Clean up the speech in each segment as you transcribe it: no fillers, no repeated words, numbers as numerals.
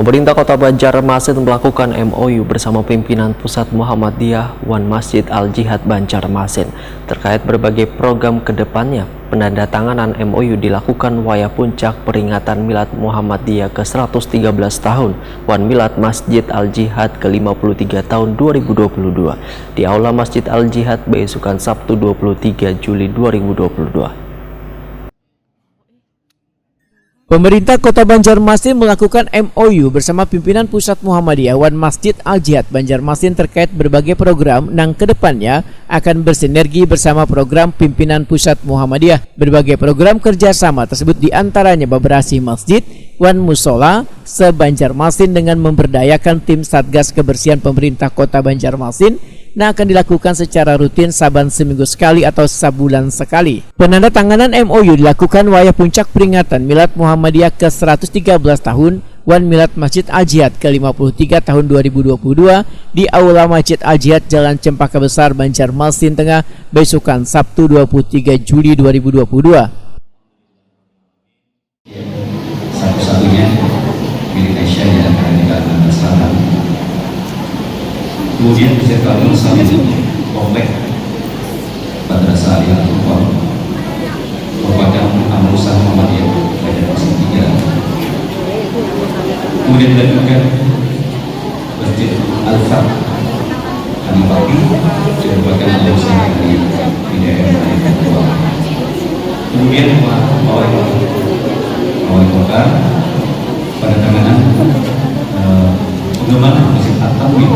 Pemerintah Kota Banjarmasin melakukan MOU bersama pimpinan Pusat Muhammadiyah Wan Masjid Al-Jihad Banjarmasin terkait berbagai program ke depannya. Penandatanganan MOU dilakukan waya puncak peringatan Milad Muhammadiyah ke-113 tahun Wan Milad Masjid Al-Jihad ke-53 tahun 2022 di Aula Masjid Al-Jihad besukan Sabtu 23 Juli 2022. Pemerintah Kota Banjarmasin melakukan MOU bersama pimpinan Pusat Muhammadiyah Wan Masjid Al-Jihad Banjarmasin terkait berbagai program yang kedepannya akan bersinergi bersama program pimpinan Pusat Muhammadiyah. Berbagai program kerjasama tersebut diantaranya beberasi masjid, Wan Musola, se-Banjarmasin dengan memberdayakan tim Satgas Kebersihan Pemerintah Kota Banjarmasin yang akan dilakukan secara rutin saban seminggu sekali atau sabulan sekali. Penandatanganan MOU dilakukan waya puncak peringatan Milad Muhammadiyah ke-113 tahun Wan Milad Masjid Al-Jihad ke-53 tahun 2022 di Aula Masjid Al-Jihad Jalan Cempaka Besar Banjarmasin Tengah besukan Sabtu 23 Juli 2022. Satu-satunya di Indonesia yang ada di Kalimantan Selatan. Kemudian bisa bangun sambil komplek Madrasah Al-Qur'an merupakan amal usaha Muhammadiyah Banjarmasin 3. Kemudian dilakukan Masjid Al-Fat Al-Fati merupakan amal usaha di daerah Al-Qur'an. Kemudian Mawai Kota pada tanganan pengembangan Masjid At-Tawwid.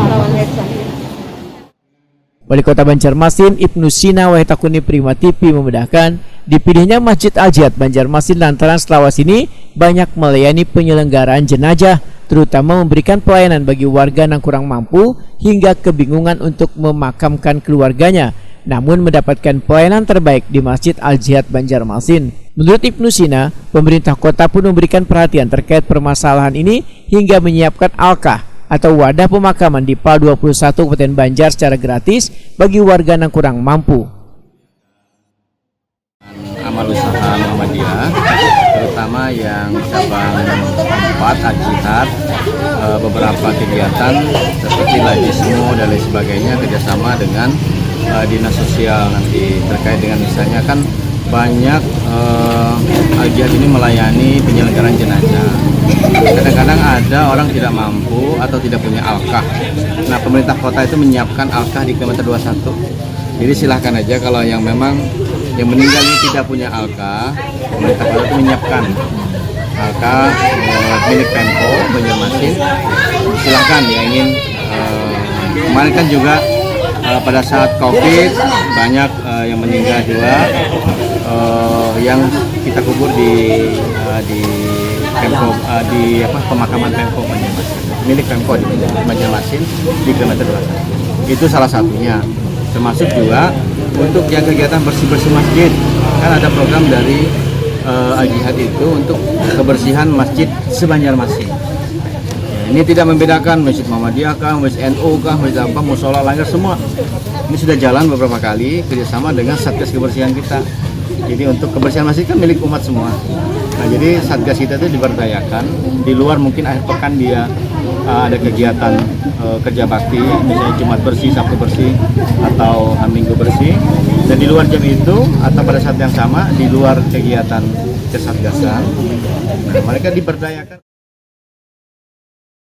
Wali Kota Banjarmasin Ibnu Sina Wahitakuni Prima TV memudahkan dipilihnya Masjid Al-Jihad Banjarmasin lantaran selawas ini banyak melayani penyelenggaraan jenazah, terutama memberikan pelayanan bagi warga yang kurang mampu hingga kebingungan untuk memakamkan keluarganya, namun mendapatkan pelayanan terbaik di Masjid Al-Jihad Banjarmasin. Menurut Ibnu Sina, pemerintah kota pun memberikan perhatian terkait permasalahan ini hingga menyiapkan alkah atau wadah pemakaman di PAL 21 Kabupaten Banjar secara gratis bagi warga yang kurang mampu. Amal usaha Muhammadiyah, terutama yang cabang 4 Al-Jihad, beberapa kegiatan seperti lajismu dan lain sebagainya kerjasama dengan dinas sosial nanti terkait dengan misalnya kan banyak Al-Jihad ini melayani penyelenggaraan jenazah. Kadang-kadang ada orang tidak mampu atau tidak punya alkah. Nah, pemerintah kota itu menyiapkan alkah di kilometer 21. Jadi silahkan aja kalau yang memang yang meninggal ini tidak punya alkah, pemerintah kota itu menyiapkan alkah milik Pemko Banjarmasin. Silahkan yang ingin. Kemarin kan juga pada saat COVID banyak yang meninggal juga, yang kita kubur di Pemko, di pemakaman Pemko Banjarmasin, milik Pemko di Banjarmasin di kilometer 21. Itu salah satunya. Termasuk juga untuk yang kegiatan bersih-bersih masjid, kan ada program dari Al-Jihad itu untuk kebersihan masjid se-Banjarmasin. Ini tidak membedakan Masjid Muhammadiyah kah, Masjid NU kah, Masjid apa, musola, langgar, semua. Ini sudah jalan beberapa kali kerjasama dengan Satgas Kebersihan kita. Jadi untuk kebersihan masjid kan milik umat semua. Nah, jadi Satgas kita itu diberdayakan. Di luar mungkin akhir pekan dia ada kegiatan kerja bakti, misalnya Jumat bersih, Sabtu bersih, atau Minggu bersih. Dan di luar jam itu atau pada saat yang sama di luar kegiatan kesatgasan, nah, mereka diberdayakan.